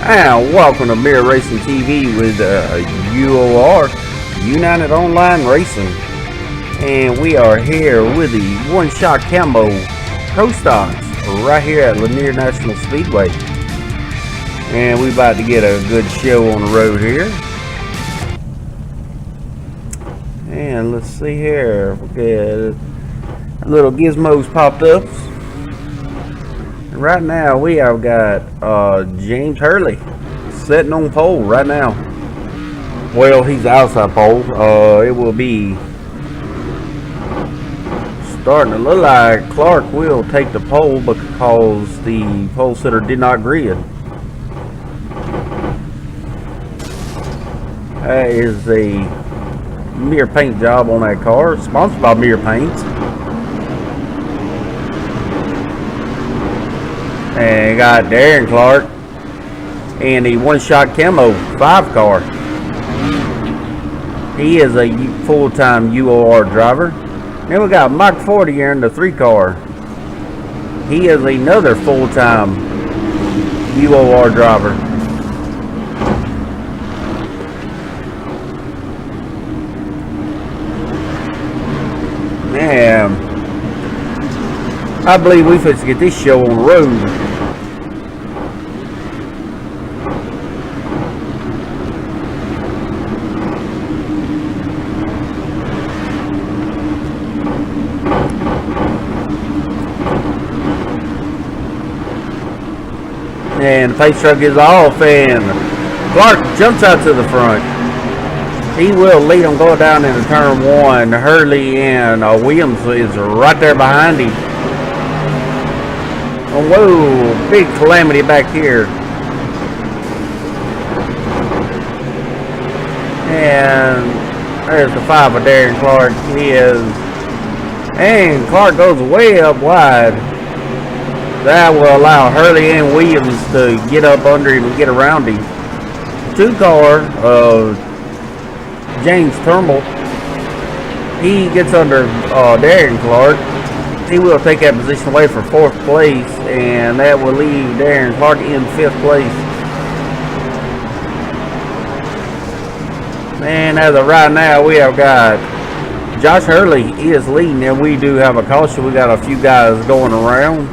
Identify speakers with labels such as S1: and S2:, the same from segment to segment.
S1: And welcome to Mirror Racing TV with UOR, United Online Racing. And we are here with the one-shot camo Pro Stocks right here at Lainer National Speedway. And we about to get a good show on the road here. And let's see here, we got little gizmos popped up. Right now we have got James Hurley sitting on pole right now. Well, he's outside pole. It will be starting to look like Clark will take the pole because the pole sitter did not grid. That is a Mirror paint job on that car, sponsored by Mirror Paints. And got Darren Clark and the one-shot camo 5 car. He is a full-time UOR driver. Then we got Mike Forty here in the 3 car. He is another full-time UOR driver. Man, I believe we fit to get this show on the road. And the pace truck is off, and Clark jumps out to the front. He will lead him going down into turn 1. Hurley and Williams is right there behind him. Oh, whoa, big calamity back here. And there's the 5 of Darren Clark. And Clark goes way up wide. That will allow Hurley and Williams to get up under him and get around him. 2 car of James Turnbull. He gets under Darren Clark. He will take that position away for 4th place, and that will leave Darren Clark in 5th place. And as of right now, we have got Josh Hurley is leading, and we do have a caution. We got a few guys going around.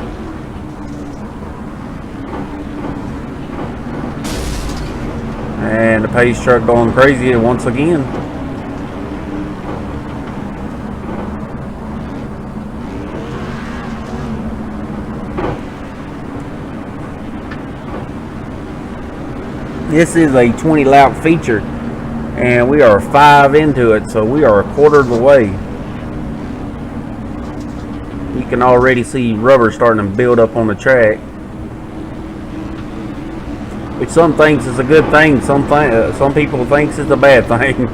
S1: And the pace truck going crazy once again. This is a 20 lap feature, and we are 5 into it, so we are a quarter of the way. You can already see rubber starting to build up on the track, which some thinks is a good thing. Some people thinks it's a bad thing.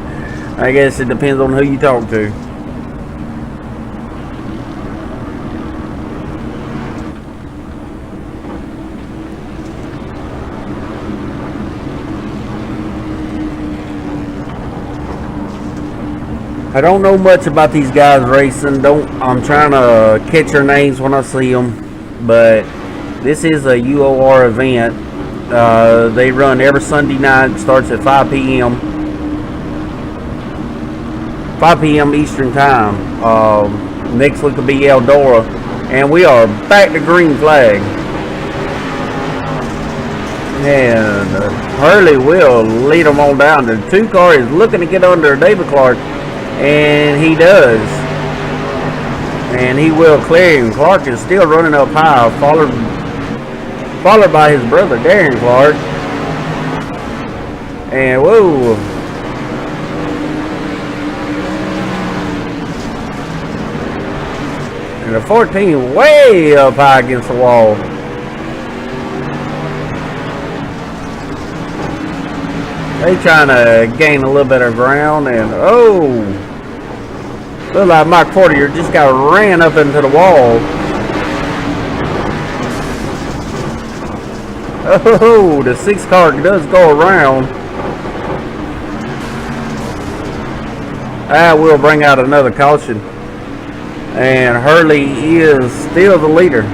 S1: I guess it depends on who you talk to. I don't know much about these guys racing. I'm trying to catch their names when I see them, but this is a UOR event. They run every Sunday night. Starts at 5 p.m. 5 p.m. Eastern time. Next week will be Eldora, and we are back to green flag. And Hurley will lead them on down. The 2 car is looking to get under David Clark, and he does. And he will clear him. Clark is still running up high, followed by his brother Darren Clark. And whoa, and the 14 way up high against the wall. They trying to gain a little bit of ground, and look like Mike Fortier just got ran up into the wall. Oh, the 6 car does go around. That will bring out another caution. And Hurley is still the leader.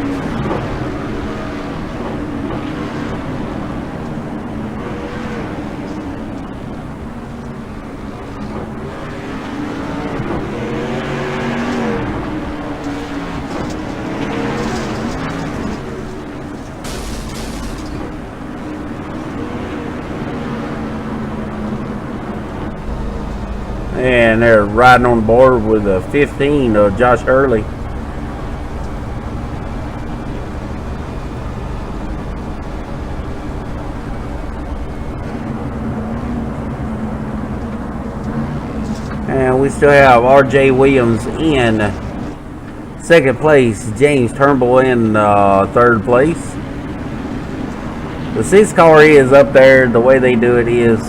S1: And they're riding on board with a 15 of Josh Hurley. And we still have R.J. Williams in second place, James Turnbull in third place. The 6 car is up there. The way they do it is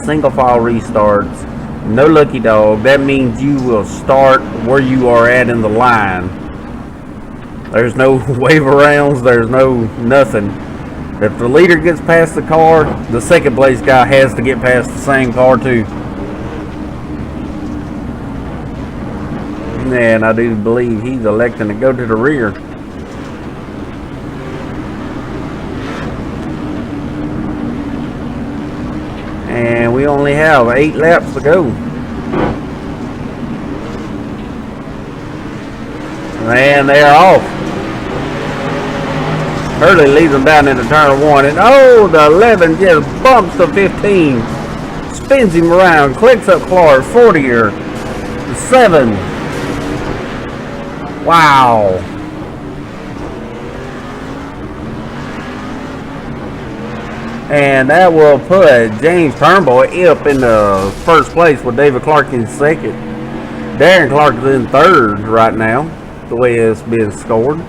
S1: single file restarts, no lucky dog. That means you will start where you are at in the line. There's no wave arounds, there's no nothing. If the leader gets past the car, the second place guy has to get past the same car too. And I do believe he's electing to go to the rear. And we only have 8 laps to go. And they are off. Hurley leads them down into turn 1. And oh, the 11 just bumps the 15. Spins him around. Clicks up Clark. 40er. 7. Wow. And that will put James Turnbull up in the first place with David Clark in second. Darren Clark is in third right now, the way it's been scored.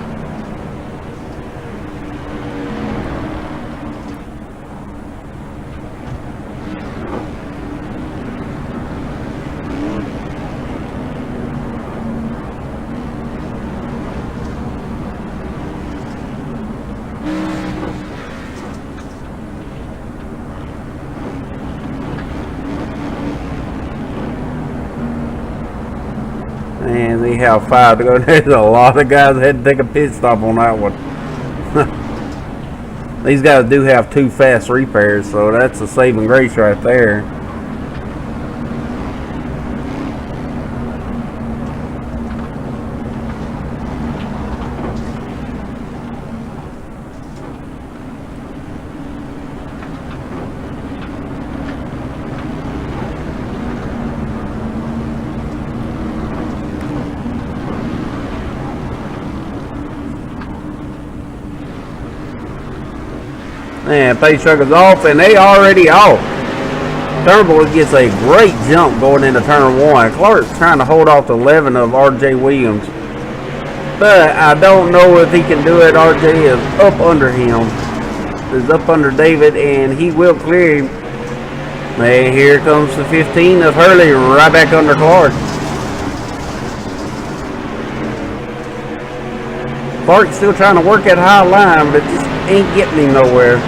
S1: And they have 5 to go. There's a lot of guys that had to take a pit stop on that one. These guys do have 2 fast repairs, so that's a saving grace right there. And pace truck is off, and they already off. Turnbull gets a great jump going into turn 1. Clark's trying to hold off the 11 of R.J. Williams, but I don't know if he can do it. R.J. is up under him, is up under David, and he will clear him. And here comes the 15 of Hurley right back under Clark. Clark's still trying to work at high line, but just ain't getting him nowhere.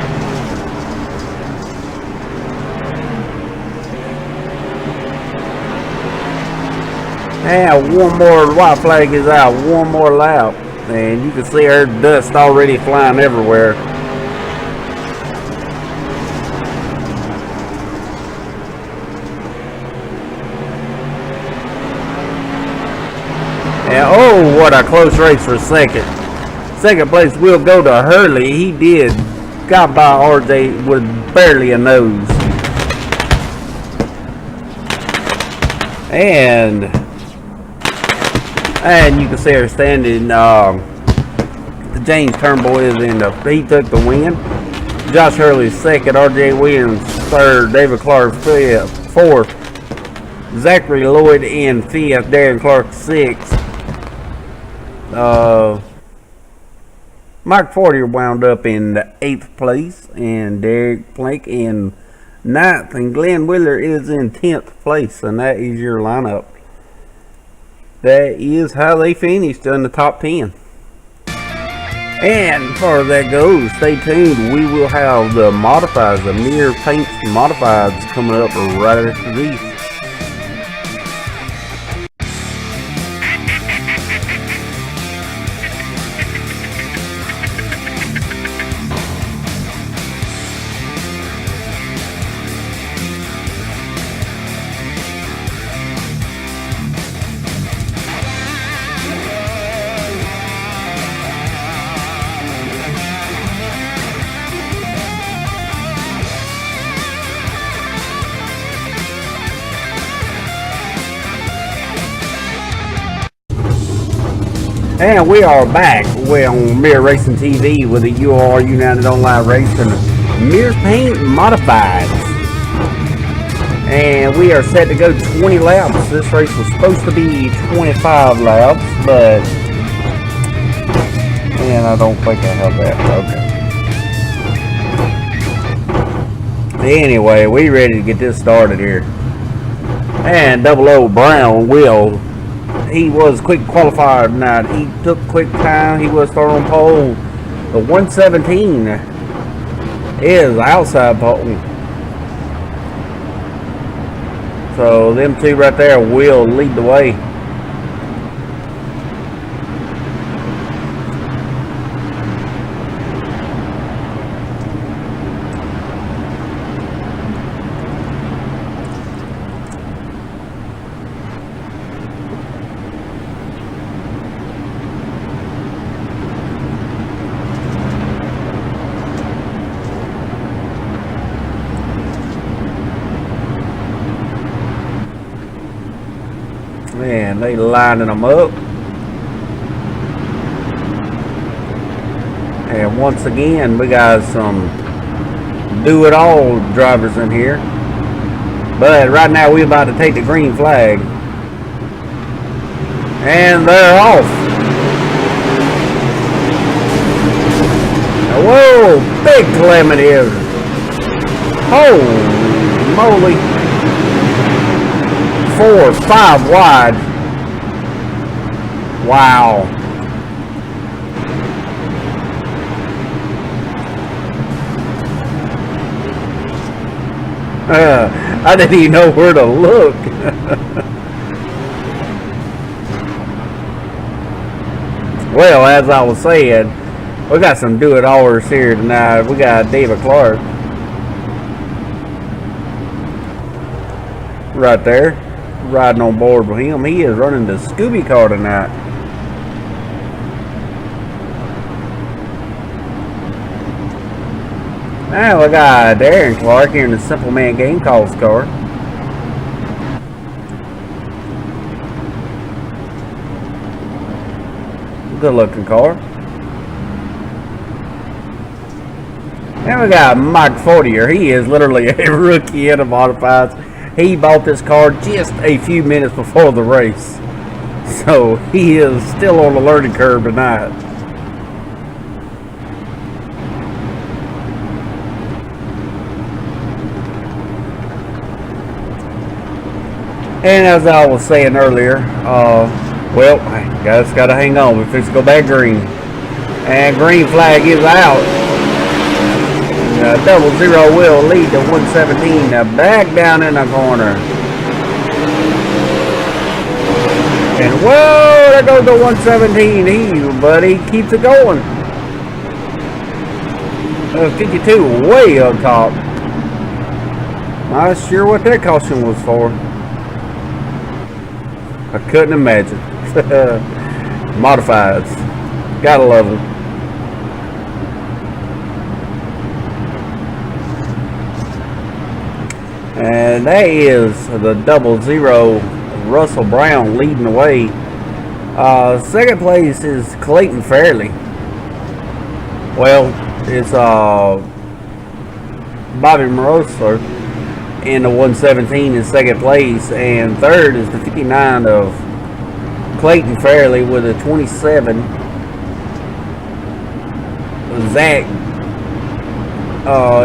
S1: And one more white flag is out. One more lap. And you can see her dust already flying everywhere. And oh, what a close race for second. Second place will go to Hurley. He got by RJ with barely a nose. And you can see her standing. James Turnbull is he took the win. Josh Hurley second, RJ Williams third, David Clark fifth, fourth, Zachary Lloyd in fifth, Darren Clark sixth. Mike Fortier wound up in 8th place, and Derek Plank in 9th, and Glenn Wheeler is in 10th place, and that is your lineup. That is how they finished in the top 10. And as far as that goes, stay tuned. We will have the modifieds, the Mirror Paints modifieds coming up right after these. And we are back. We're on Mirror Racing TV with the UOR United Online Racing Mirror Paint Modifieds. And we are set to go 20 laps. This race was supposed to be 25 laps, but and I don't think I have that. Okay. Anyway, we ready to get this started here. And 00 Brown will. He was quick qualifier tonight. He took quick time. He was third on pole. The 117 is outside pole. So them two right there will lead the way. Man, they lining them up. And once again, we got some do-it-all drivers in here. But right now, we're about to take the green flag. And they're off. Whoa, big calamity here. Holy moly. 4, 5 wide. Wow. I didn't even know where to look. Well, as I was saying, we got some do-it-allers here tonight. We got David Clark right there, riding on board with him. He is running the Scooby car tonight. Now we got Darren Clark here in the Simple Man Game Calls car. Good looking car. And we got Mike Fortier. He is literally a rookie in the modifieds. He bought this car just a few minutes before the race. So he is still on the learning curve tonight. And as I was saying earlier, well, I guys got to hang on. We fix to go back green. And green flag is out. 00 will lead to 117. Now back down in the corner. And whoa, there goes the 117. He, buddy, keeps it going. 52 way up top. Not sure what that caution was for. I couldn't imagine. Modifieds. Gotta love them. And that is the 00 Russell Brown leading the way. Second place is Clayton Fairley. Well, it's Bobby Moroso in the 117 in second place, and third is the 59 of Clayton Fairley with a 27. Zach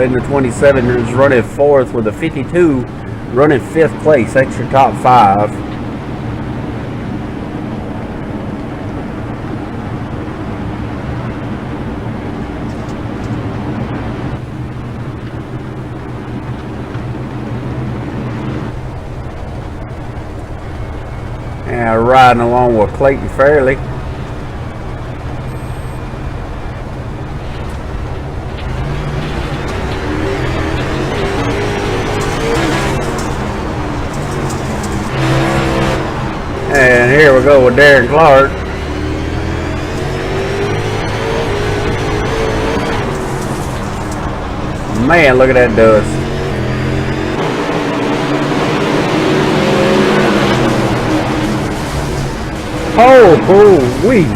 S1: in the 27 is running fourth with a 52, running fifth place. That's your top five. And riding along with Clayton Fairley. And here we go with Darren Clark. Man, look at that dust. Oh, wee.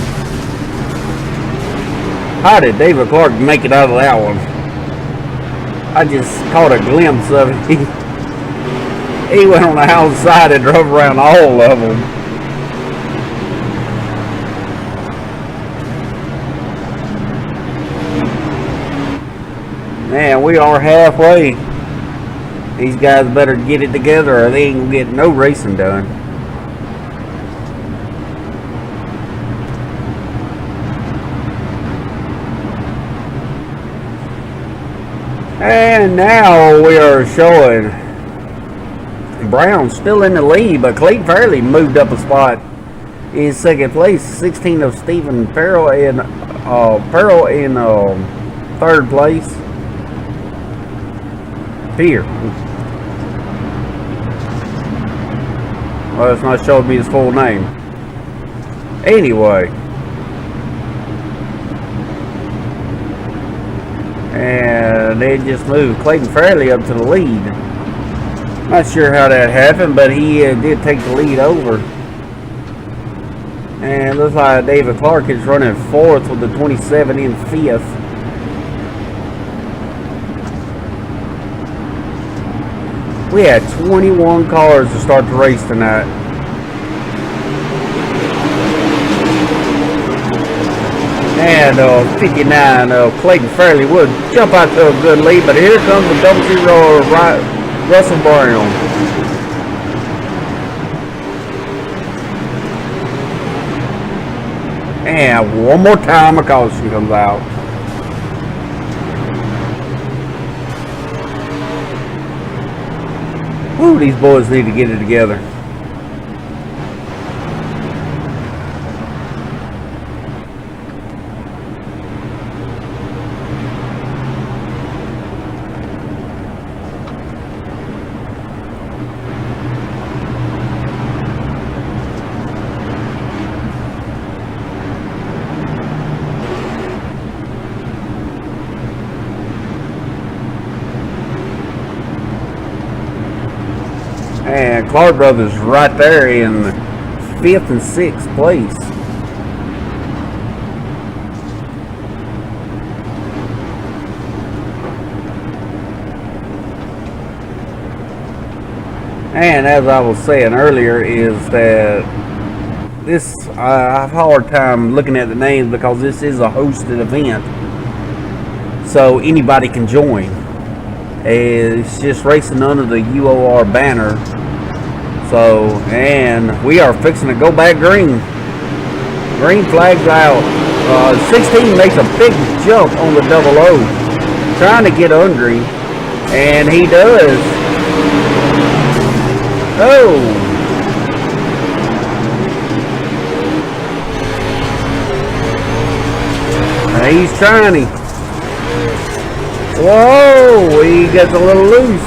S1: How did David Clark make it out of that one? I just caught a glimpse of it. He went on the outside and drove around all of them. Man, we are halfway. These guys better get it together or they ain't gonna get no racing done. And now we are showing Brown still in the lead, but Clayton Fairley moved up a spot in second place. 16 of Stephen Farrell in third place. Here. Well, it's not showing me his full name. Anyway. And they just moved Clayton Fairley up to the lead. Not sure how that happened, but he did take the lead over. And looks like David Clark is running fourth with the 27 in fifth. We had 21 cars to start the race tonight. And 59, Clayton Fairley would jump out to a good lead, but here comes the 00 Russell Brown. And one more time a caution comes out. Woo, these boys need to get it together. And Clark Brothers right there in 5th and 6th place. And as I was saying earlier is that this, I have a hard time looking at the names because this is a hosted event. So anybody can join. It's just racing under the UOR banner. So, and we are fixing to go back green. Green flags out. 16 makes a big jump on the 00. Trying to get under him. And he does. Oh. Now he's trying to. Whoa, he gets a little loose.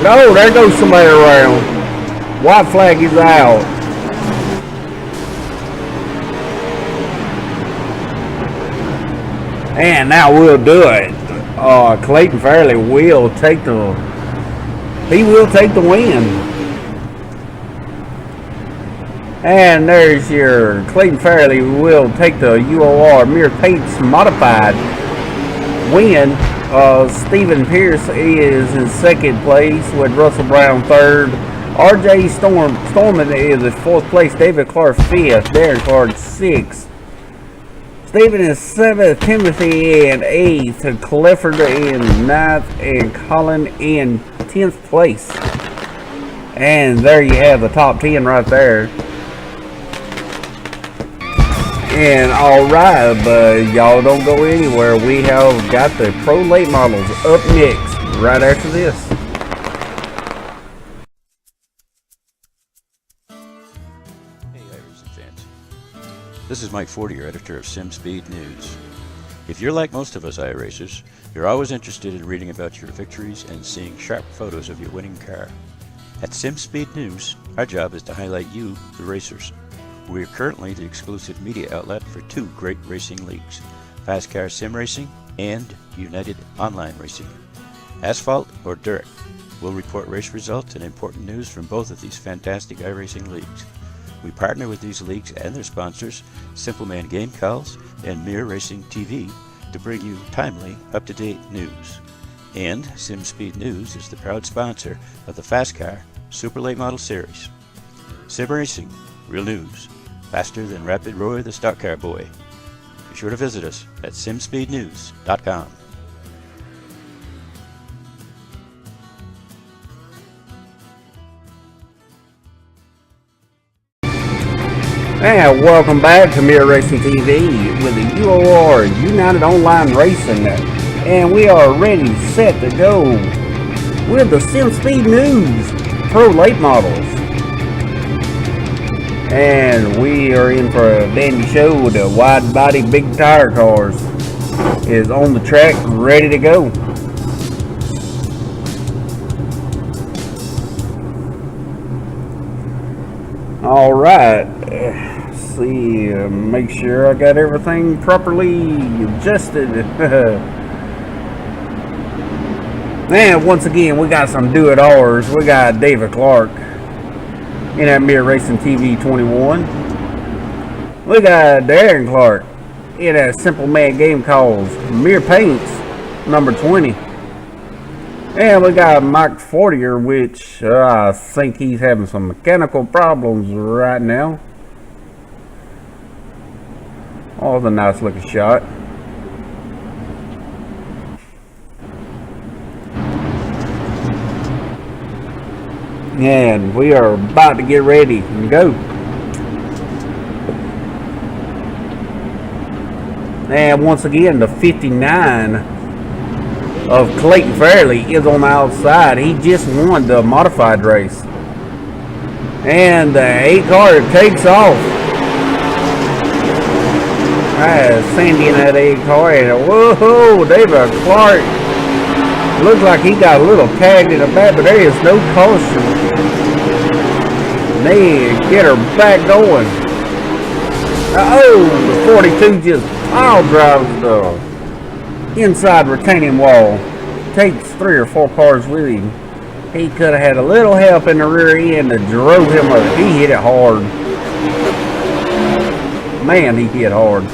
S1: No, there goes somebody around. White flag is out. And now we'll do it. Clayton Fairley will take the win. And there's your Clayton Fairley will take the UOR Mere Pates modified win. Stephen Pierce is in second place with Russell Brown third. RJ Storman is in fourth place. David Clark fifth. Darren Clark sixth. Stephen is seventh. Timothy in eighth. Clifford in ninth. And Colin in 10th place. And there you have the top 10 right there. And alright, but y'all don't go anywhere. We have got the Pro Late Models up next, right after this.
S2: Hey iRacing fans, this is Mike Fortier, editor of SimSpeed News. If you're like most of us iRacers, you're always interested in reading about your victories and seeing sharp photos of your winning car. At SimSpeed News, our job is to highlight you, the racers. We are currently the exclusive media outlet for two great racing leagues, Fast Car Sim Racing and United Online Racing. Asphalt or dirt, We'll report race results and important news from both of these fantastic iRacing leagues. We partner with these leagues and their sponsors, Simple Man Game Calls and Mirror Racing TV, to bring you timely, up-to-date news. And SimSpeed News is the proud sponsor of the Fast Car Super Late Model Series. Sim Racing, real news, faster than Rapid Roy the Stock Car Boy. Be sure to visit us at simspeednews.com.
S1: And welcome back to Mirror Racing TV with the UOR United Online Racing, and we are ready, set to go with the SimSpeed News Pro Late Models. And we are in for a dandy show. The wide body big tire cars is on the track, ready to go. All right. See, make sure I got everything properly adjusted. And once again, we got some do-it-allers. We got David Clark in that Mirror Racing TV 21. We got Darren Clark in that Simple Man Game Calls Mirror Paints number 20. And we got Mike Fortier, which I think he's having some mechanical problems right now. Oh, the nice looking shot. And we are about to get ready and go. And once again, the 59 of Clayton Fairley is on the outside. He just won the modified race. And the 8 car takes off. Sandy in that 8 car, and whoa, David Clark looks like he got a little tagged in the back, but there is no caution. They get her back going. The 42 just pile drives the inside retaining wall. Takes 3 or 4 cars with him. He could have had a little help in the rear end that drove him up. He hit it hard. Man, he hit hard.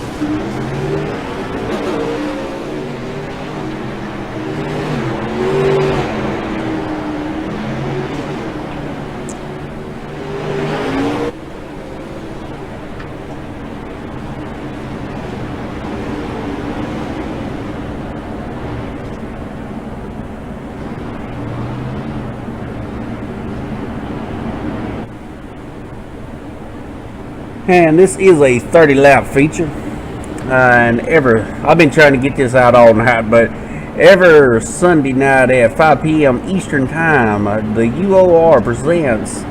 S1: And this is a 30 lap feature, and I've been trying to get this out all night, but every Sunday night at 5 p.m. Eastern Time, the UOR presents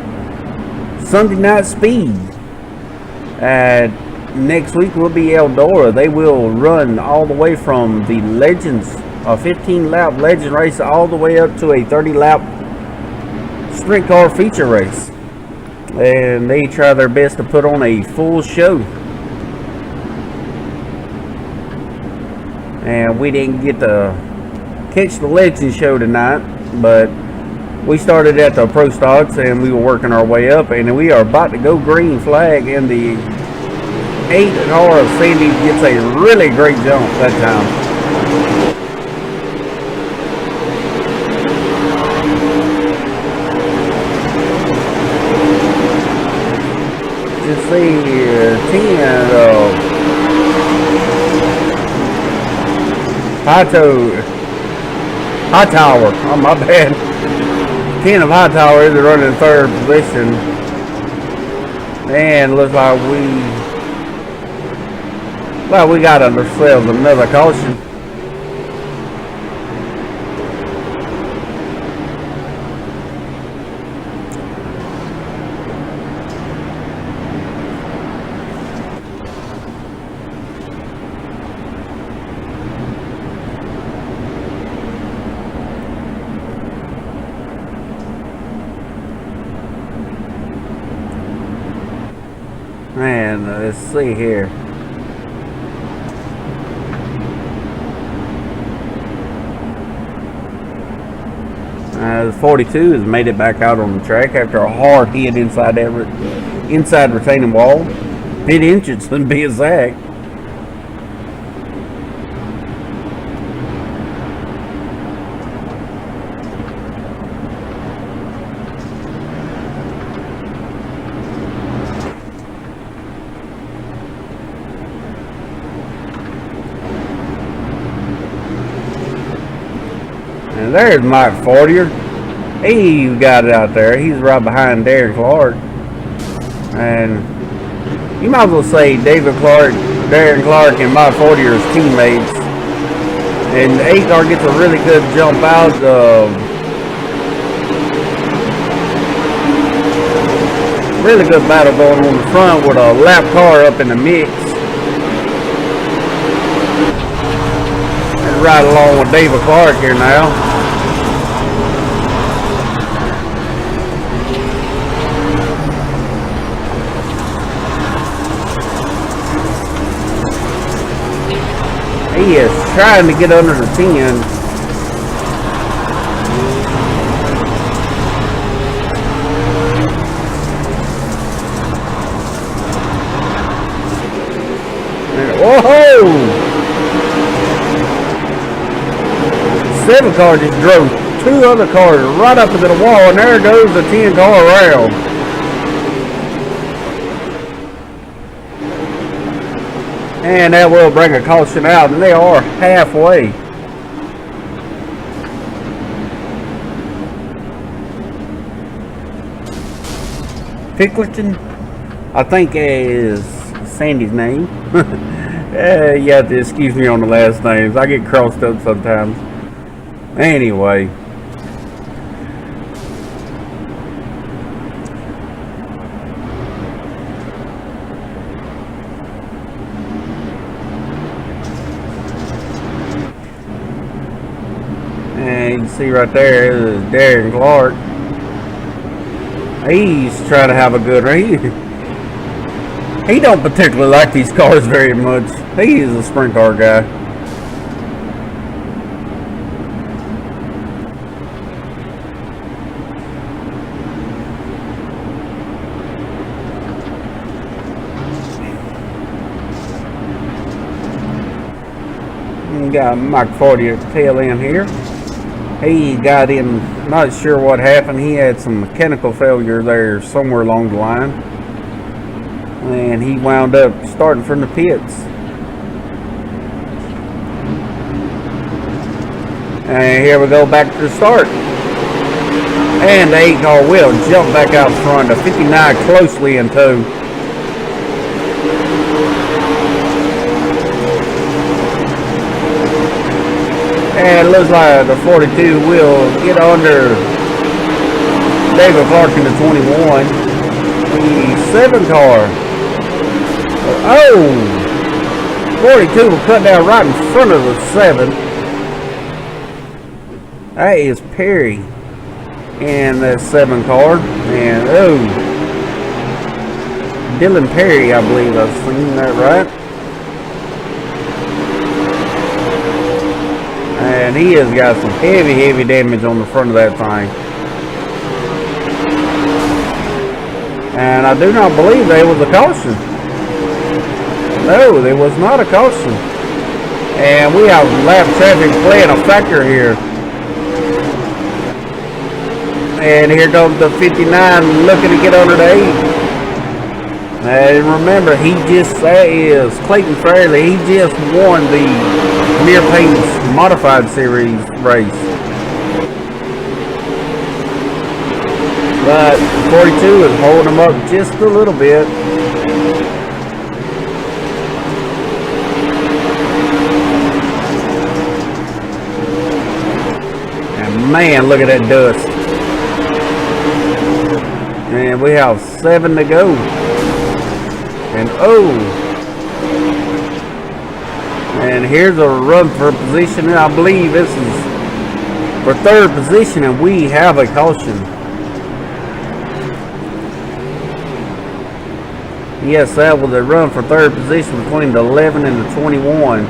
S1: Sunday Night Speed. Next week will be Eldora. They will run all the way from the Legends, a 15 lap Legend race, all the way up to a 30 lap sprint car feature race. And they try their best to put on a full show. And we didn't get to catch the Legend show tonight, but we started at the Pro Stocks and we were working our way up, and we are about to go green flag, and the 8 car of Sandy gets a really great jump that time. Let's see here, 10 Hightower, oh my bad, 10 of Hightower is running 3rd position, and looks like we got ourselves another caution. And let's see here. The 42 has made it back out on the track after a hard hit inside retaining wall. Mid-engine to be exact. And there's Mike Fortier. He got it out there. He's right behind Darren Clark. And you might as well say David Clark, Darren Clark, and Mike Fortier as teammates. And the 8 car gets a really good jump out. Really good battle going on the front with a lap car up in the mix. And right along with David Clark here now. He is trying to get under the 10. Whoa! 7 car just drove 2 other cars right up into the wall, and there goes the 10 car around. And that will bring a caution out, and they are halfway. Pickleton, I think is Sandy's name. You have to excuse me on the last names. I get crossed up sometimes. Anyway. And you can see right there is Darren Clark. He's trying to have a good race. He don't particularly like these cars very much. He is a sprint car guy. We got Mike Fortier at the tail end here. He got in, not sure what happened. He had some mechanical failure there somewhere along the line. And he wound up starting from the pits. And here we go back to the start. And the 8 car will jump back out front. The 59 closely in tow. And it looks like the 42 will get under David Clark in the 21. The 7 car. Oh! 42 will cut down right in front of the 7. That is Perry in that 7 car. And oh, Dylan Perry, I believe I've seen that right. And he has got some heavy damage on the front of that thing. And I do not believe there was a caution. No, there was not a caution. And we have lap traffic playing a factor here. And here comes the 59 looking to get under the 8. And remember, that is Clayton Fairley. He just won the Near Paint's Modified Series race. But 42 is holding him up just a little bit. And man, look at that dust. And we have 7 to go. And oh. And here's a run for position. And I believe this is for 3rd position, and we have a caution. Yes, that was a run for 3rd position between the 11 and the 21.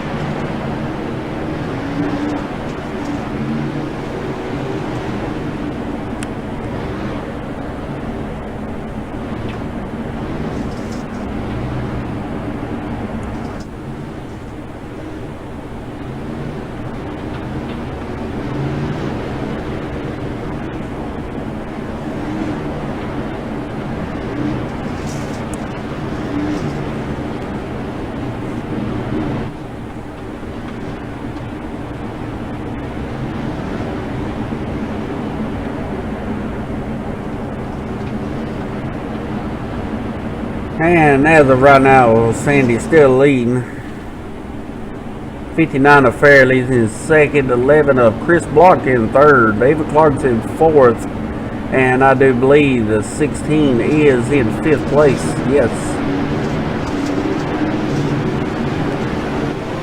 S1: And as of right now, Sandy's still leading. 59 of Fairley's in second, 11 of Chris Block in third, David Clark's in fourth, and I do believe the 16 is in fifth place. Yes.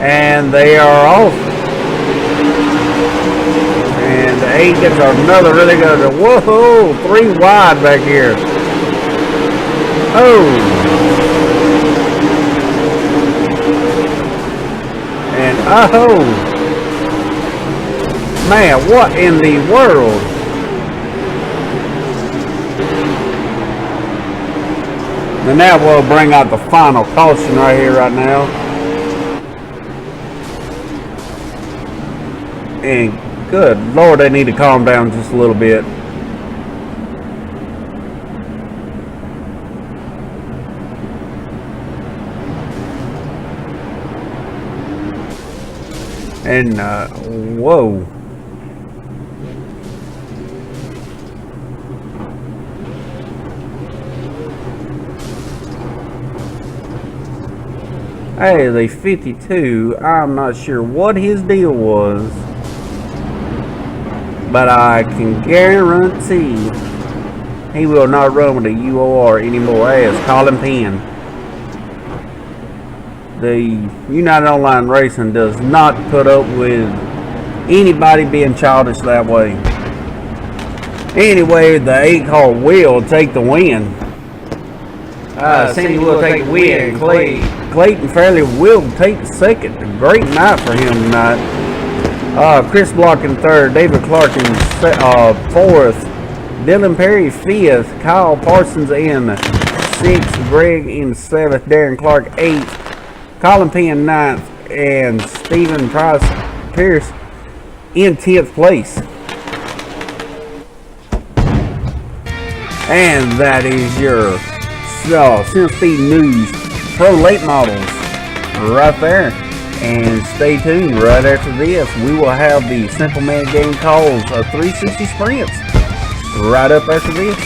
S1: And they are off. And the 8 gets another really good. Whoa, 3 wide back here. Oh. And oh. Man, what in the world? And now we'll bring out the final caution right here, right now. And good Lord, they need to calm down just a little bit. And whoa. Hey, the 52, I'm not sure what his deal was, but I can guarantee he will not run with the UOR anymore as Colin Penn. The United Online Racing does not put up with anybody being childish that way. Anyway, the 8 car will take the win. Sandy will take the win. Clayton Fairley will take the second. A great night for him tonight. Chris Block in third, David Clark in fourth, Dylan Perry fifth, Kyle Parsons in sixth, Greg in seventh, Darren Clark eighth, Colin Penn ninth, and Stephen Pierce in 10th place. And that is your Sim Speed News Pro Late Models right there. And stay tuned. Right after this, we will have the Simple Man Game Calls of 360 Sprints right up after this.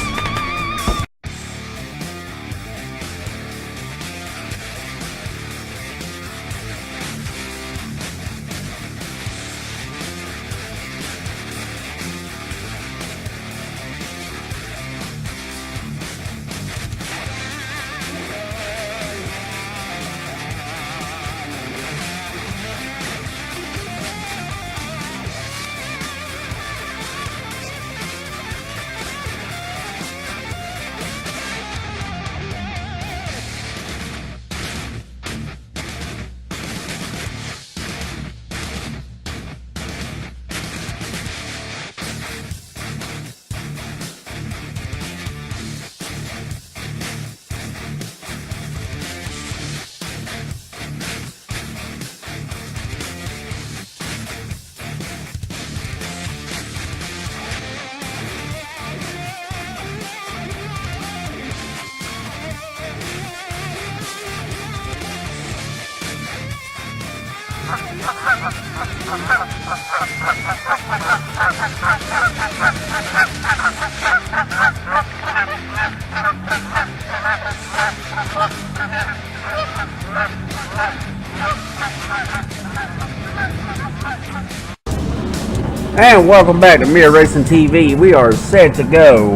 S1: And welcome back to Mirror Racing TV. We are set to go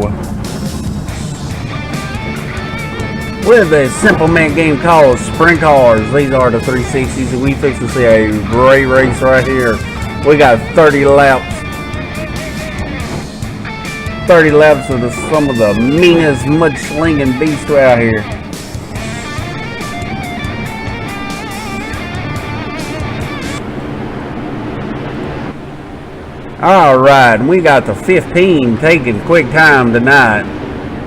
S1: with a Simple Man Game called Sprint Cars. These are the 360s, and we fix to see a great race right here. We got 30 laps. 30 laps of some of the meanest mud-slinging beasts out here. Alright, we got the 15 taking quick time tonight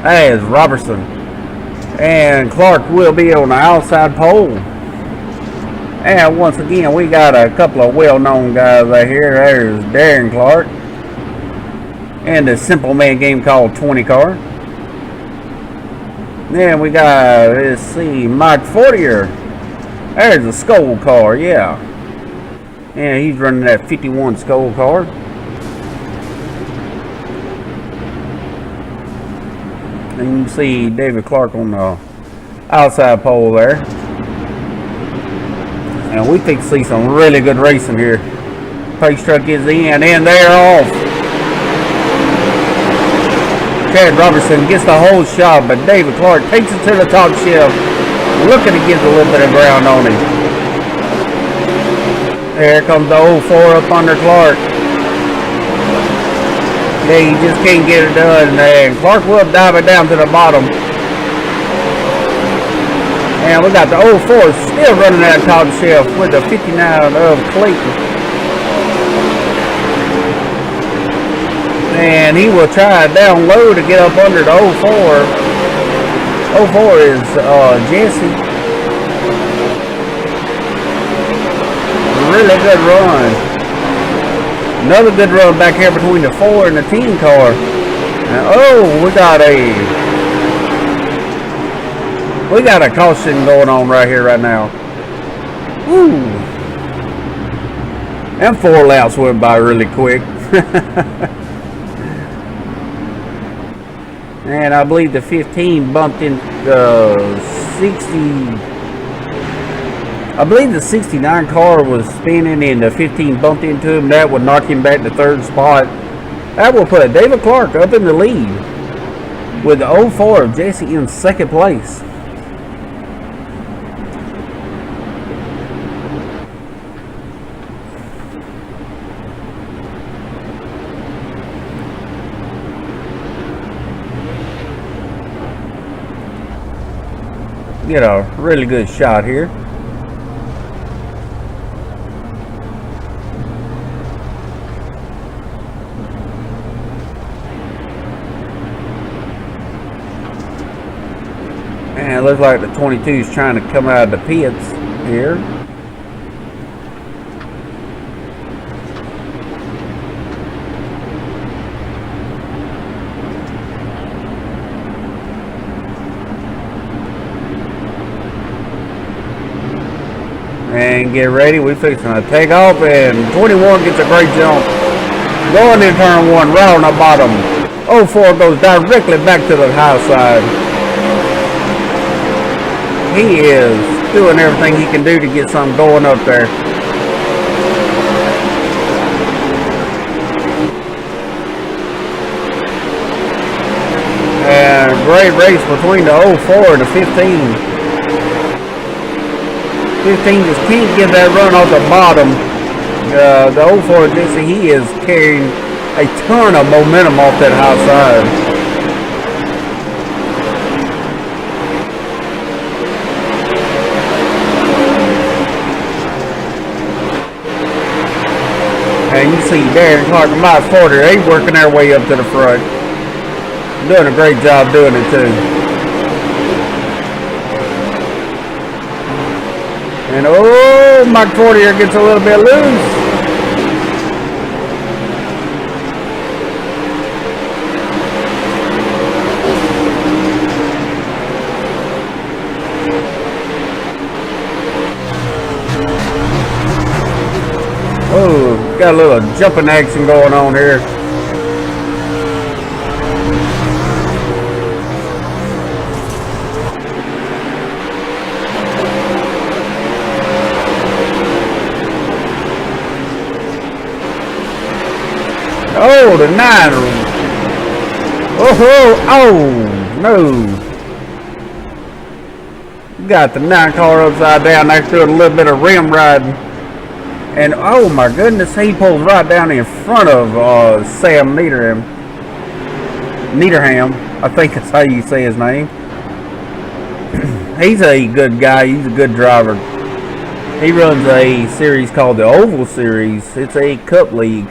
S1: as Robertson. And Clark will be on the outside pole. And once again, we got a couple of well-known guys right here. There's Darren Clark. And the Simple Man Game called 20 car. Then we got, let's see, Mike Fortier. There's a Skull car, yeah. And he's running that 51 Skull car. And you can see David Clark on the outside pole there. And we think to see some really good racing here. Pace truck is in and they're off. Chad Robertson gets the whole shot, but David Clark takes it to the top shelf. Looking to get a little bit of ground on him. There comes the 04 up under Clark. Yeah, he just can't get it done. And Clark will dive it down to the bottom. And we got the 04 still running that top shelf with the 59 of Clayton. And he will try down low to get up under the 04. 04 is Jesse. Really good run. Another good run back here between the 4 and the 10 car. And we got a caution going on right here right now. Woo. And 4 laps went by really quick. And I believe the 15 bumped into the 60. I believe the 69 car was spinning and the 15 bumped into him. That would knock him back to 3rd spot. That will put David Clark up in the lead with the 04 of Jesse in 2nd place. Get a really good shot here. And it looks like the 22 is trying to come out of the pits here. And get ready, we fixing to take off, and 21 gets a great jump. Going in turn 1, right on the bottom. 04 goes directly back to the high side. He is doing everything he can do to get something going up there. And great race between the 04 and the 15. 15 just can't get that run off the bottom. The 04 Jesse, he is carrying a ton of momentum off that high side. And you see Darren Clark and Mike 40, they working their way up to the front. Doing a great job doing it too. And Mike 40 here gets a little bit loose. Oh, got a little jumping action going on here. Oh, the 9. Oh, no. Got the 9 car upside down there, doing a little bit of rim riding. And oh my goodness, he pulls right down in front of Sam Niederham. I think that's how you say his name. He's a good guy, he's a good driver. He runs a series called the Oval Series. It's a cup league.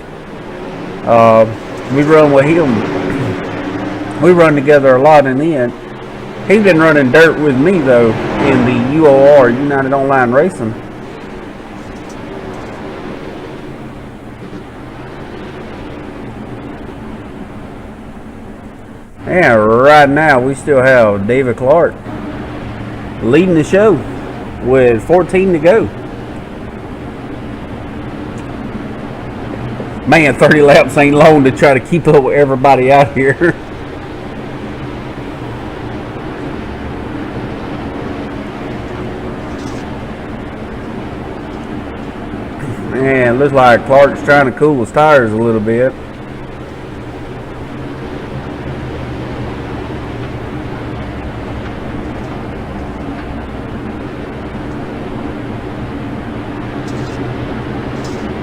S1: We run with him. We run together a lot in the end. He's been running dirt with me though in the UOR, United Online Racing. And right now we still have David Clark leading the show with 14 to go. Man, 30 laps ain't long to try to keep up with everybody out here. And looks like Clark's trying to cool his tires a little bit.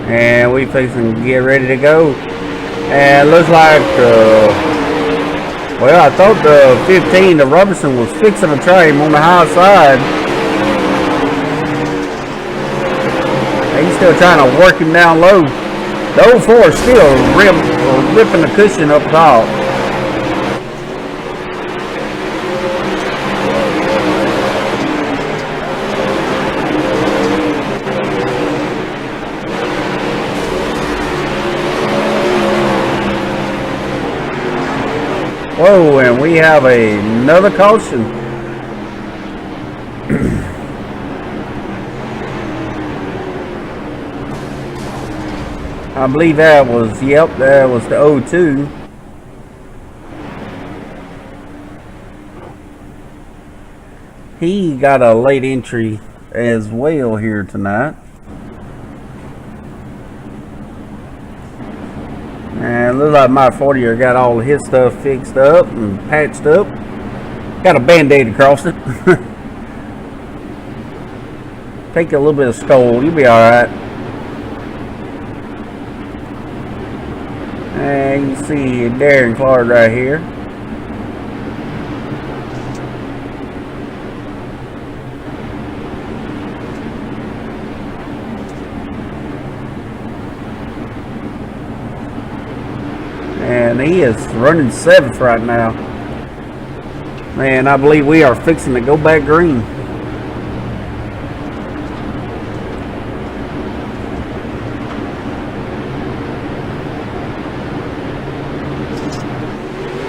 S1: And we fixing to get ready to go. And looks like, well, I thought the 15, the Robertson, was fixing to try him on the high side. He's still trying to work him down low. The 04 is still ripping the cushion up top. Whoa, and we have another caution. I believe that was, yep, that was the 02. He got a late entry as well here tonight. And it looks like my 40er got all his stuff fixed up and patched up. Got a band-aid across it. Take a little bit of skull, you'll be alright. And you see Darren Clark right here. And he is running 7th right now. Man, I believe we are fixing to go back green.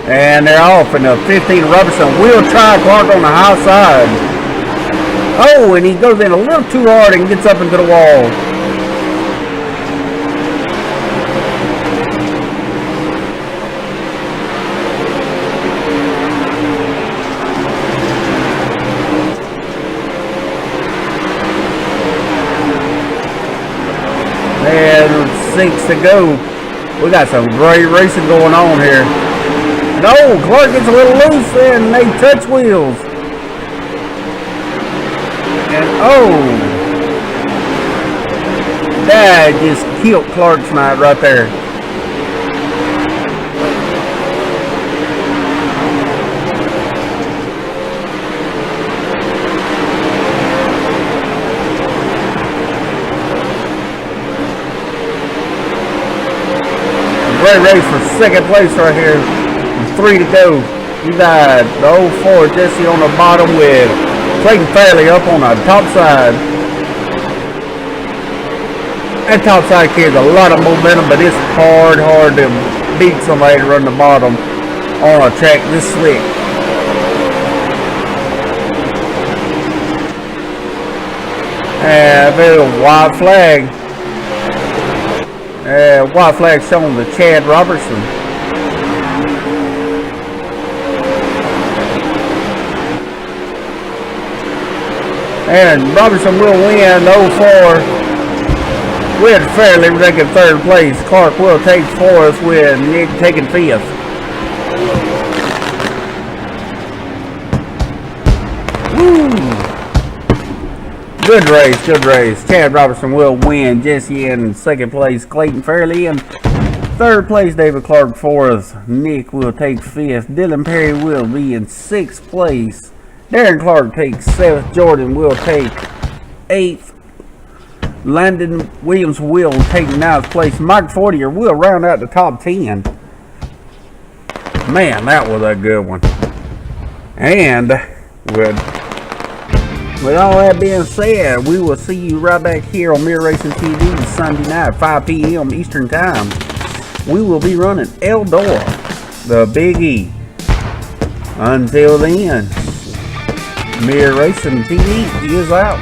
S1: And they're off, and the 15 Robertson will try Clark on the high side. Oh, and he goes in a little too hard and gets up into the wall. And 6 to go. We got some great racing going on here. No, Clark gets a little loose and they touch wheels. And oh, that just killed Clark's night right there. Great race for 2nd place right here. 3 to go. You got the 04 Jesse on the bottom with Clayton Fairley up on the top side. That top side carries a lot of momentum, but it's hard to beat somebody to run the bottom on a track this slick. And a little white flag. White flag showing to Chad Robertson. And Robertson will win 04 with Fairley taking 3rd place. Clark will take 4th with Nick taking 5th. Woo! Good race, good race. Chad Robertson will win. Jesse in 2nd place. Clayton Fairley in 3rd place. David Clark 4th. Nick will take 5th. Dylan Perry will be in 6th place. Darren Clark takes 7th. Jordan will take 8th. Landon Williams will take 9th place. Mike Fortier will round out the top 10. Man, that was a good one. And with all that being said, we will see you right back here on Mirror Racing TV Sunday night, 5 p.m. Eastern Time. We will be running Eldora, the Big E. Until then, Mirror Racing TV is out.